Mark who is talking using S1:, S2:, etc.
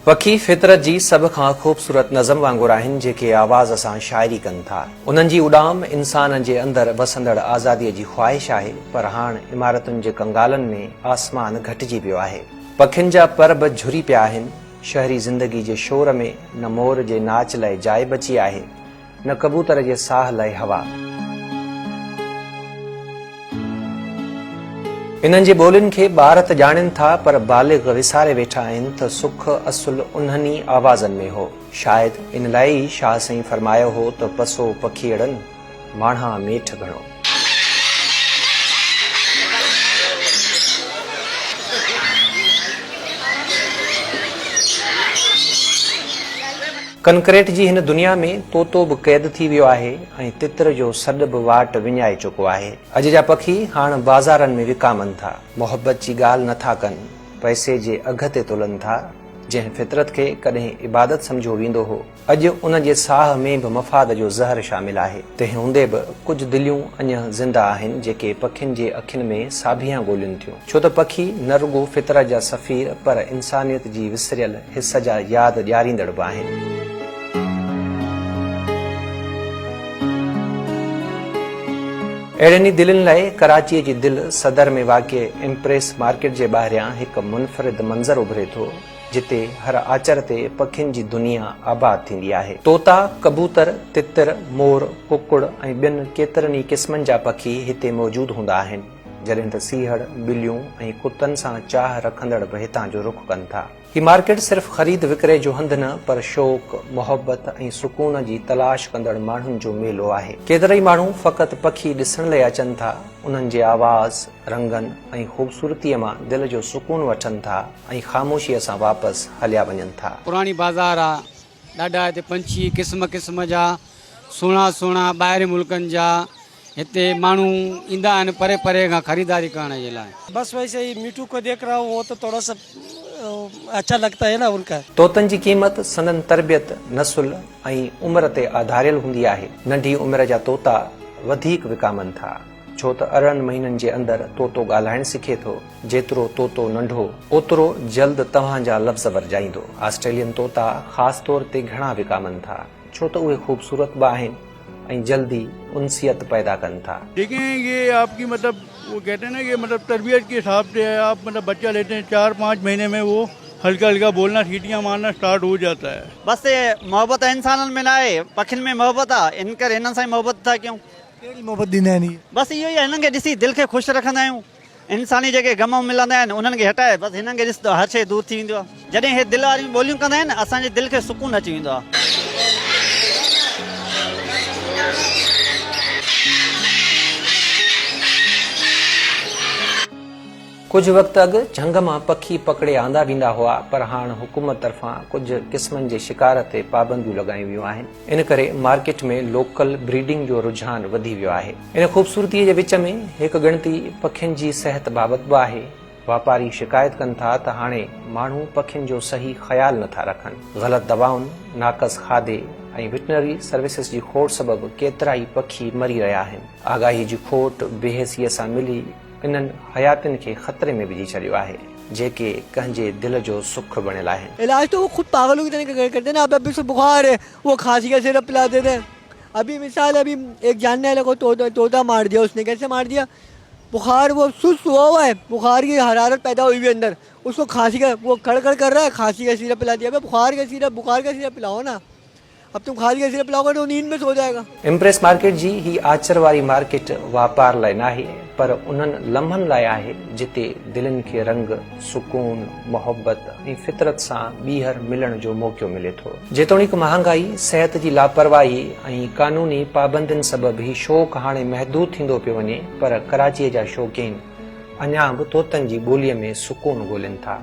S1: पखी फितरत जी सब खां खूबसूरत नज़म वांगुरु आहिनि जेके आवाज़ सां शाइरी कनि था। उन्हनि जी उॾाम इंसान जे अंदरि वसंदड़ आज़ादीअ जी ख़्वाहिश आहे, पर हाणे इमारतुनि जे कंगालनि में आसमान घटिजी वियो आहे। पखियुनि जा पर बि झुरी पिया आहिनि। शहरी ज़िंदगी जे शोर में न मोर जे नाच लाइ जाइ बची आहे, न कबूतर जे साह लाइ हवा। इन्हनि जे ॿोलियुनि खे ॿार त ॼाणनि था, पर बालिग़ विसारे वेठा आहिनि त सुख असुल उन्हनि आवाज़नि में हो। शायदि इन लाइ ई शाह साईं फरमायो हो त पसो पखीअड़नि माण्हा मेठ घणो। कंक्रीट जी हिन दुनिया में तोतो बि क़ैद थी वियो आहे ऐं तितर जो सॾ बि वाट विञाए चुको आहे। अॼु जा पखी हाणे बाज़ारनि में विकामनि था, मोहबत जी ॻाल्हि नथा कनि, पैसे जे अघ ते तुलनि था। जंहिं फितरत खे कॾहिं इबादत सम्झो वेंदो हो, अॼु उन जे साह में बि मफ़ाद जो ज़हर शामिल आहे। तंहिं हूंदे बि कुझु दिलियूं अञा ज़िंदा आहिनि जेके पखियुनि जे अखियुनि में साभियां ॻोल्हिनि थियूं, छो त पखी न रुॻो फितरत जा सफ़ीर, पर इंसानियत जी विसरियल हिस जा यादि ॾियारींदड़ बि आहिनि। अहिड़नि दिलनि लाइ कराचीअ जी दिलि सदर में वाक़िए इम्प्रेस मार्केट जे ॿाहिरियां हिकु मुनफ़रिद मंज़र उभिरे थो, जिते हर आचर ते पखियुनि जी दुनिया आबाद थींदी आहे। तोता, कबूतर, तितर, मोर, कुकुड़ ऐं ॿियनि केतिरनि ई क़िस्मनि जा पखी हिते मौजूदु हूंदा आहिनि, जॾहिं त सीहड़, ॿिलियूं ऐं कुतनि सां चाह रखंदड़ बि हितां जो रुख़ कनि था। ही मार्केट सिर्फ़ ख़रीद विकिरे जो हंधु न, पर शौक़, मोहबत ऐं सुकून जी तलाश कंदड़ माण्हुनि जो मेलो आहे। केतिरई माण्हू फ़क़ति पखी ॾिसण लाइ अचनि था, उन्हनि जे आवाज़, रंगनि ऐं ख़ूबसूरतीअ मां दिलि जो सुकून वठनि था ऐं ख़ामोशीअ सां वापसि हलिया वञनि था।
S2: पुराणी बाज़ार आहे, ॾाढा हिते पंछी क़िस्म क़िस्म जा सुहिणा सुहिणा ॿाहिरि मुल्कनि जा हिते माण्हू ईंदा आहिनि परे परे खां ख़रीदारी करण जे लाइ।
S3: बस वैसे ही मिठू को देख रहा हूँ, वो तो थोड़ा सा अच्छा लगता है ना उनका।
S1: तोतनि जी क़ीमत संदन तरबियत, नसुल ऐं उमिरि ते आधारियल हूंदी आहे। नंढी उमिरि जा तोता वधीक विकामनि था, छो त अरिड़हनि महीननि जे अंदरि तोतो ॻाल्हाइण सिखे थो। जेतिरो तोतो नंढो, ओतिरो जल्द तव्हांजा लफ़्ज़ वरजाईंदो। ऑस्ट्रेलियन तोता ख़ासि तौर ते घणा विकामनि था, छो त उहे ख़ूबसूरत बि आहिनि ऐं जल्दी उनसियत पैदा कनि था।
S4: देखें, ये आपकी मतलब वो कहते हैं ना कि मतलब तरबियत के हिसाब से आप मतलब बच्चा लेते हैं 4-5 महीने में वो हल्का हल्का बोलना, सीटियाँ मारना स्टार्ट हो जाता है।
S5: बस मोहब्बत इंसाननि में न आहे, पखियुनि में मोहब्बत आहे, इन करे हिननि सां मोहब्बत था कयूं।
S3: कहिड़ी मोहब्बत ॾींदा आहिनि?
S5: बसि इहो ई आहे, हिननि खे ॾिसी दिलि खे ख़ुशि रखंदा आहियूं। इंसानी जेके ग़म मिलंदा आहिनि उन्हनि खे हटाए बसि हिननि खे ॾिसंदो हर शइ दूर थी वेंदो आहे। जॾहिं हे दिलि वारियूं ॿोलियूं कंदा आहिनि, असांजे दिलि खे सुकून अची वेंदो आहे।
S1: कुझु वक़्तु अॻु झंग मां पखी पकड़े आंदा वेंदा हुआ, पर हाणे हुकूमत तरफ़ां कुझु क़िस्मनि जे शिकार ते पाबंदियूं लॻायूं वियूं आहिनि। इन करे मार्केट में लोकल ब्रीडिंग जो रुझान वधी वियो आहे। इन ख़ूबसूरतीअ जे विच में हिकु ॻणती पखियुनि जी सिहत बाबति बि आहे। वापारी शिकायत कनि था त हाणे माण्हू पखियुनि जो सही ख़्यालु नथा रखनि। ग़लति दवाउनि, नाक़स खाधे ऐं वेटनरी सर्विसिस जी खोट सबबि केतिरा ई पखी मरी रहिया आहिनि। आगाही जी खोट बेहसीअ सां मिली इन्हनि हयातियुनि खे ख़तरे में विझी छॾियो आहे, जेके कंहिंजे दिलि जो सुख बणियल आहिनि।
S3: इलाज तो वो खुद पागलों की तरह करते हैं ना। अब से बुखार है, वो खांसी का सिरप पिला देते हैं। अभी मिसाल, अभी एक जानने वाले को तोता मार दिया। उसने कैसे मार दिया? बुखार, वो सुस्त हुआ है, बुखार की हरारत पैदा हुई हुई अंदर, उसको खांसी का वो कड़कड़ कर रहा है, खांसी का सिरप पिला दिया। अबे बुखार का सिरप पिलाओ ना। अब तुम खांसी का सिरप पिलाओगे तो नींद में सो जाएगा। इम्प्रेस
S1: मार्केट जी ही आचर वारी मार्केट वापार लाइ नाहे, पर उन्हनि लम्हनि लाइ आहे जिते दिलनि खे रंग, सुकून, मोहबत ऐं फितरत सां ॿीहर मिलण जो मौक़ो मिले थो। जेतोणीकि महांगाई, सिहत जी लापरवाही ऐं कानूनी पाबंदियुनि सबबि ही शौक़ हाणे महदूद थींदो पियो वञे, पर कराचीअ जा शौक़ीन अञा बि तोतनि जी ॿोलीअ में सुकून ॻोल्हिनि था।